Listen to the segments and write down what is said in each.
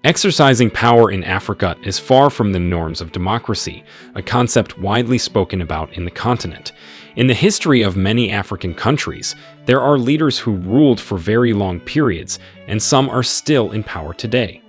Exercising power in Africa is far from the norms of democracy, a concept widely spoken about in the continent. In the history of many African countries, there are leaders who ruled for very long periods, and some are still in power today.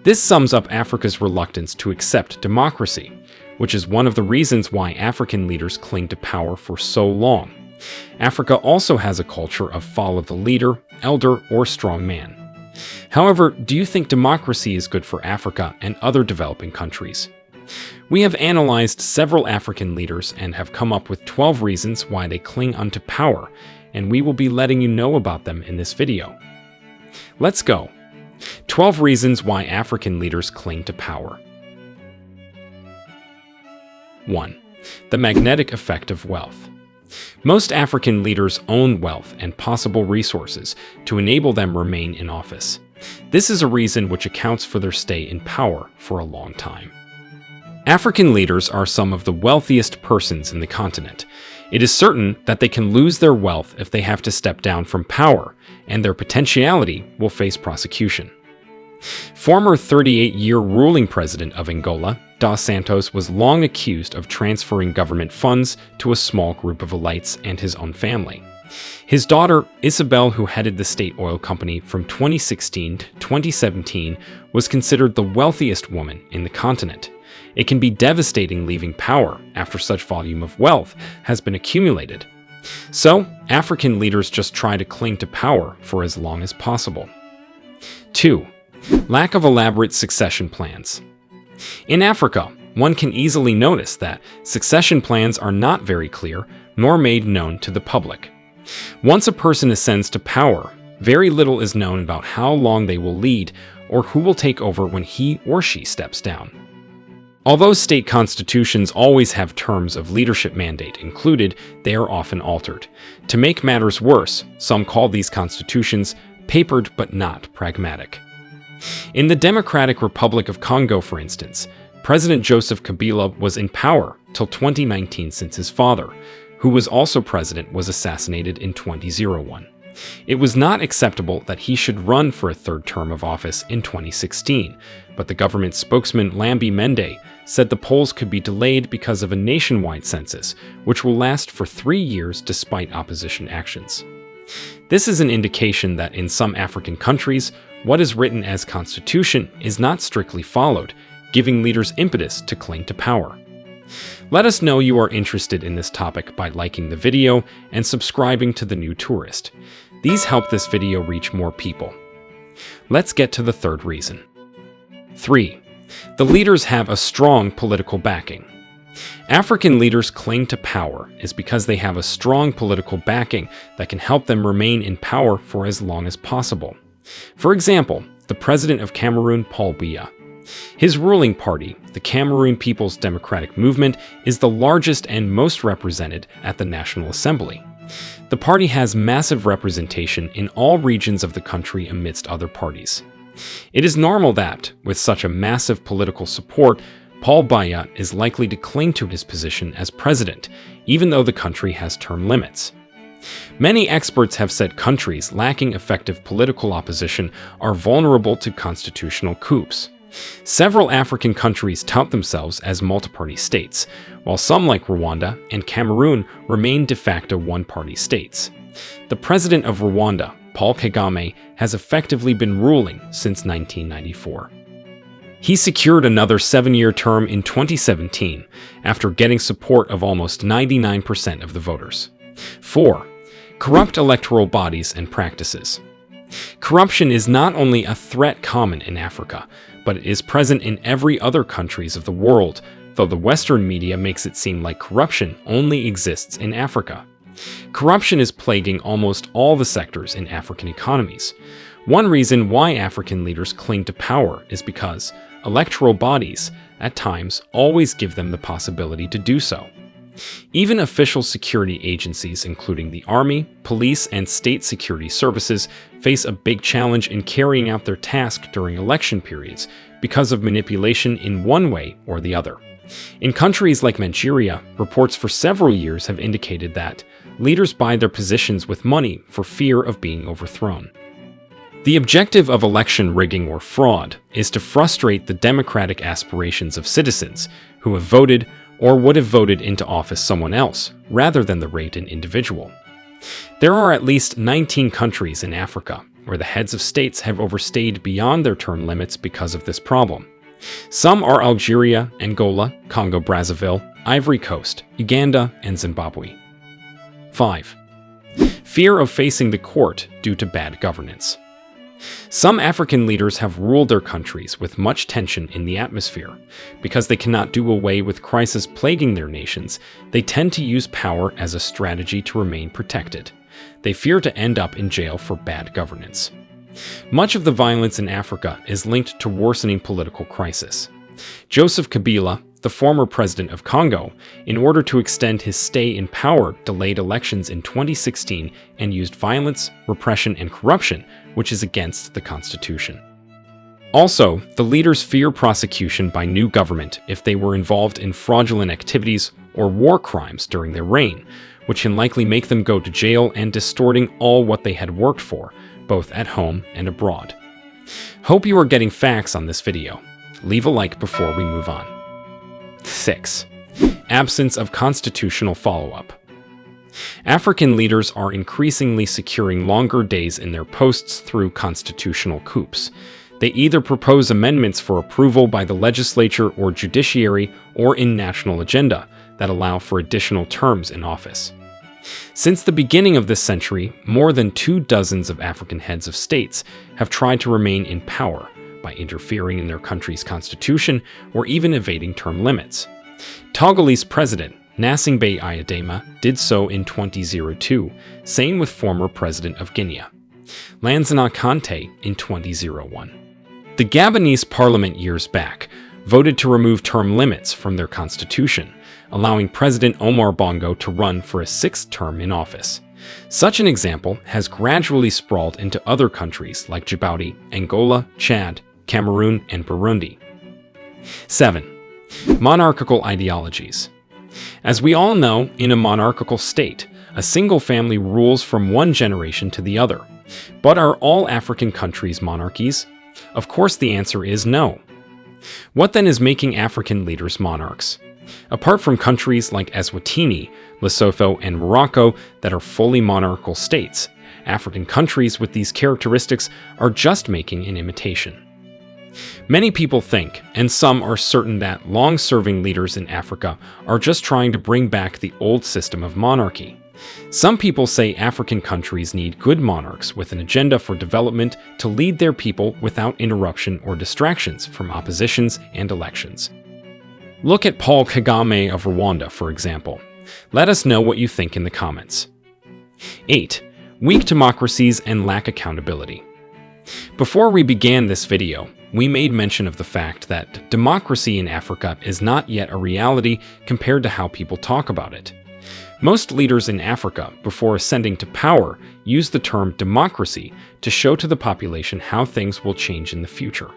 This sums up Africa's reluctance to accept democracy, which is one of the reasons why African leaders cling to power for so long. Africa also has a culture of follow the leader, elder, or strong man. However, do you think democracy is good for Africa and other developing countries? We have analyzed several African leaders and have come up with 12 reasons why they cling onto power, and we will be letting you know about them in this video. Let's go. 12 reasons why African leaders cling to power. 1. The magnetic effect of wealth. Most African leaders own wealth and possible resources to enable them remain in office. This is a reason which accounts for their stay in power for a long time. African leaders are some of the wealthiest persons in the continent. It is certain that they can lose their wealth if they have to step down from power, and their potentiality will face prosecution. Former 38-year ruling president of Angola, Dos Santos, was long accused of transferring government funds to a small group of elites and his own family. His daughter, Isabel, who headed the state oil company from 2016 to 2017, was considered the wealthiest woman in the continent. It can be devastating leaving power after such volume of wealth has been accumulated. So, African leaders just try to cling to power for as long as possible. 2. Lack of elaborate succession plans. In Africa, one can easily notice that succession plans are not very clear nor made known to the public. Once a person ascends to power, very little is known about how long they will lead or who will take over when he or she steps down. Although state constitutions always have terms of leadership mandate included, they are often altered. To make matters worse, some call these constitutions papered but not pragmatic. In the Democratic Republic of Congo, for instance, President Joseph Kabila was in power till 2019 since his father, who was also president, was assassinated in 2001. It was not acceptable that he should run for a third term of office in 2016, but the government spokesman Lambi Mende said the polls could be delayed because of a nationwide census, which will last for 3 years despite opposition actions. This is an indication that in some African countries, what is written as constitution is not strictly followed, giving leaders impetus to cling to power. Let us know you are interested in this topic by liking the video and subscribing to The New Tourist. These help this video reach more people. Let's get to the third reason. 3. The leaders have a strong political backing. African leaders cling to power is because they have a strong political backing that can help them remain in power for as long as possible. For example, the president of Cameroon, Paul Biya. His ruling party, the Cameroon People's Democratic Movement, is the largest and most represented at the National Assembly. The party has massive representation in all regions of the country amidst other parties. It is normal that, with such a massive political support, Paul Biya is likely to cling to his position as president, even though the country has term limits. Many experts have said countries lacking effective political opposition are vulnerable to constitutional coups. Several African countries tout themselves as multi-party states, while some like Rwanda and Cameroon remain de facto one-party states. The president of Rwanda, Paul Kagame, has effectively been ruling since 1994. He secured another 7-year term in 2017 after getting support of almost 99% of the voters. 4. Corrupt electoral bodies and practices. Corruption is not only a threat common in Africa, but it is present in every other countries of the world, though the Western media makes it seem like corruption only exists in Africa. Corruption is plaguing almost all the sectors in African economies. One reason why African leaders cling to power is because electoral bodies, at times, always give them the possibility to do so. Even official security agencies, including the army, police, and state security services, face a big challenge in carrying out their task during election periods because of manipulation in one way or the other. In countries like Nigeria, reports for several years have indicated that leaders buy their positions with money for fear of being overthrown. The objective of election rigging or fraud is to frustrate the democratic aspirations of citizens who have voted or would have voted into office someone else rather than the rated individual. There are at least 19 countries in Africa where the heads of states have overstayed beyond their term limits because of this problem. Some are Algeria, Angola, Congo-Brazzaville, Ivory Coast, Uganda, and Zimbabwe. 5. Fear of facing the court due to bad governance. Some African leaders have ruled their countries with much tension in the atmosphere. Because they cannot do away with crises plaguing their nations, they tend to use power as a strategy to remain protected. They fear to end up in jail for bad governance. Much of the violence in Africa is linked to worsening political crisis. Joseph Kabila, the former president of Congo, in order to extend his stay in power, delayed elections in 2016 and used violence, repression, and corruption, which is against the constitution. Also, the leaders fear prosecution by new government if they were involved in fraudulent activities or war crimes during their reign, which can likely make them go to jail and distorting all what they had worked for, both at home and abroad. Hope you are getting facts on this video. Leave a like before we move on. 6. Absence of constitutional follow-up. African leaders are increasingly securing longer days in their posts through constitutional coups. They either propose amendments for approval by the legislature or judiciary or in national agenda that allow for additional terms in office. Since the beginning of this century, more than 24 of African heads of states have tried to remain in power by interfering in their country's constitution or even evading term limits. Togolese President Gnassingbé Eyadema did so in 2002, same with former President of Guinea, Lansana Conté, in 2001. The Gabonese parliament years back voted to remove term limits from their constitution, allowing President Omar Bongo to run for a 6th term in office. Such an example has gradually sprawled into other countries like Djibouti, Angola, Chad, Cameroon, and Burundi. 7. Monarchical ideologies. As we all know, in a monarchical state, a single family rules from one generation to the other. But are all African countries monarchies? Of course the answer is no. What then is making African leaders monarchs? Apart from countries like Eswatini, Lesotho, and Morocco that are fully monarchical states, African countries with these characteristics are just making an imitation. Many people think, and some are certain, that long-serving leaders in Africa are just trying to bring back the old system of monarchy. Some people say African countries need good monarchs with an agenda for development to lead their people without interruption or distractions from oppositions and elections. Look at Paul Kagame of Rwanda, for example. Let us know what you think in the comments. 8. Weak democracies and lack accountability. Before we began this video, we made mention of the fact that democracy in Africa is not yet a reality compared to how people talk about it. Most leaders in Africa, before ascending to power, use the term democracy to show to the population how things will change in the future.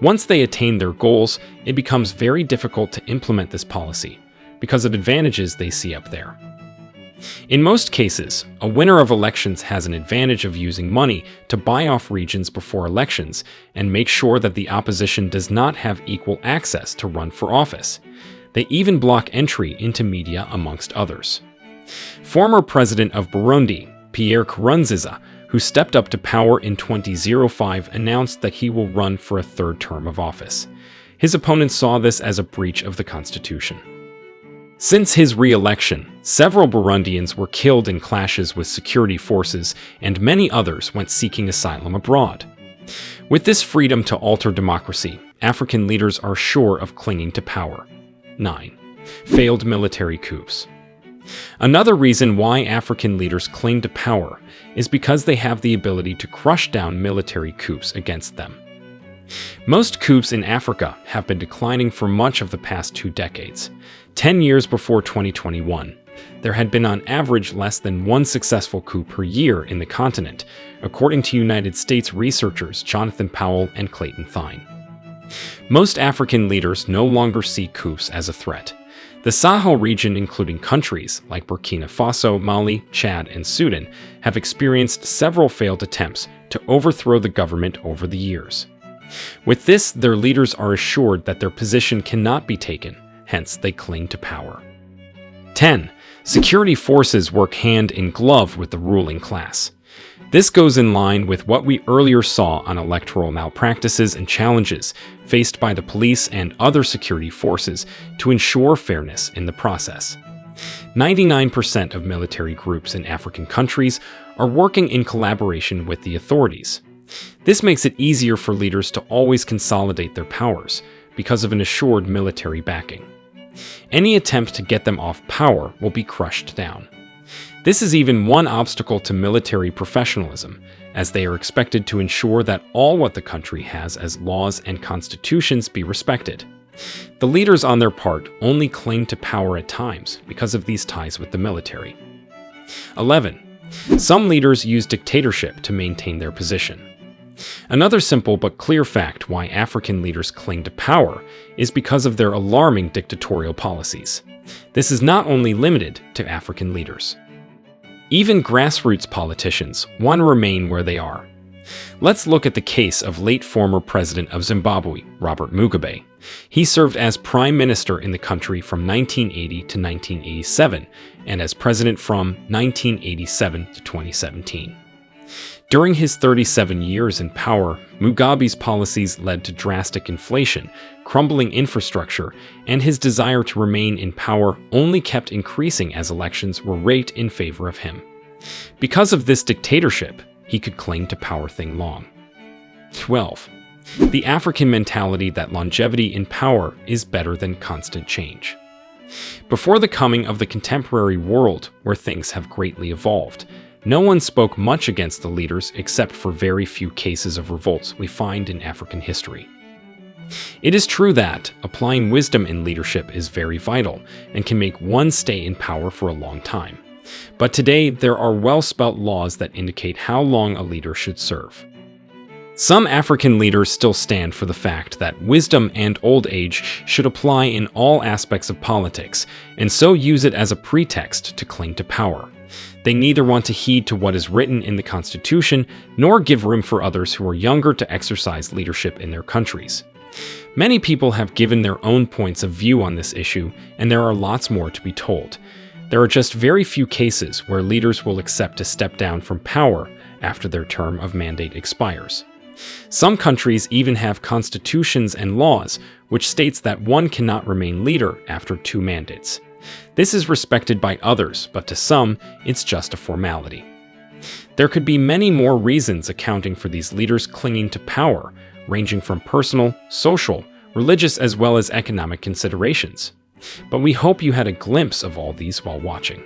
Once they attain their goals, it becomes very difficult to implement this policy because of advantages they see up there. In most cases, a winner of elections has an advantage of using money to buy off regions before elections and make sure that the opposition does not have equal access to run for office. They even block entry into media, amongst others. Former President of Burundi, Pierre Nkurunziza, who stepped up to power in 2005, announced that he will run for a 3rd term of office. His opponents saw this as a breach of the constitution. Since his re-election, several Burundians were killed in clashes with security forces, and many others went seeking asylum abroad. With this freedom to alter democracy, African leaders are sure of clinging to power. 9. Failed military coups. Another reason why African leaders cling to power is because they have the ability to crush down military coups against them. Most coups in Africa have been declining for much of the past 2 decades. 10 years before 2021, there had been on average less than 1 successful coup per year in the continent, according to United States researchers Jonathan Powell and Clayton Thine. Most African leaders no longer see coups as a threat. The Sahel region, including countries like Burkina Faso, Mali, Chad, and Sudan, have experienced several failed attempts to overthrow the government over the years. With this, their leaders are assured that their position cannot be taken, hence they cling to power. 10. Security forces work hand in glove with the ruling class. This goes in line with what we earlier saw on electoral malpractices and challenges faced by the police and other security forces to ensure fairness in the process. 99% of military groups in African countries are working in collaboration with the authorities. This makes it easier for leaders to always consolidate their powers because of an assured military backing. Any attempt to get them off power will be crushed down. This is even one obstacle to military professionalism, as they are expected to ensure that all what the country has as laws and constitutions be respected. The leaders on their part only cling to power at times because of these ties with the military. 11. Some leaders use dictatorship to maintain their position. Another simple but clear fact why African leaders cling to power is because of their alarming dictatorial policies. This is not only limited to African leaders. Even grassroots politicians want to remain where they are. Let's look at the case of late former president of Zimbabwe, Robert Mugabe. He served as prime minister in the country from 1980 to 1987 and as president from 1987 to 2017. During his 37 years in power, Mugabe's policies led to drastic inflation, crumbling infrastructure, and his desire to remain in power only kept increasing as elections were rigged in favor of him. Because of this dictatorship, he could cling to power thing long. 12. The African mentality that longevity in power is better than constant change. Before the coming of the contemporary world, where things have greatly evolved, no one spoke much against the leaders except for very few cases of revolts we find in African history. It is true that applying wisdom in leadership is very vital and can make one stay in power for a long time. But today, there are well-spelt laws that indicate how long a leader should serve. Some African leaders still stand for the fact that wisdom and old age should apply in all aspects of politics, and so use it as a pretext to cling to power. They neither want to heed to what is written in the Constitution, nor give room for others who are younger to exercise leadership in their countries. Many people have given their own points of view on this issue, and there are lots more to be told. There are just very few cases where leaders will accept to step down from power after their term of mandate expires. Some countries even have constitutions and laws which states that one cannot remain leader after 2 mandates. This is respected by others, but to some, it's just a formality. There could be many more reasons accounting for these leaders clinging to power, ranging from personal, social, religious, as well as economic considerations. But we hope you had a glimpse of all these while watching.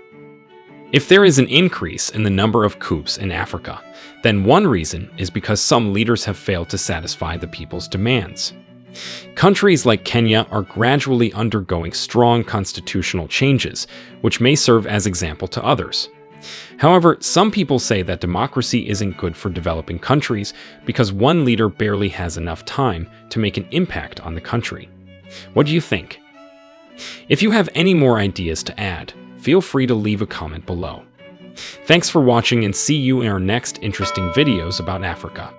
If there is an increase in the number of coups in Africa, then one reason is because some leaders have failed to satisfy the people's demands. Countries like Kenya are gradually undergoing strong constitutional changes, which may serve as example to others. However, some people say that democracy isn't good for developing countries because one leader barely has enough time to make an impact on the country. What do you think? If you have any more ideas to add, feel free to leave a comment below. Thanks for watching and see you in our next interesting videos about Africa.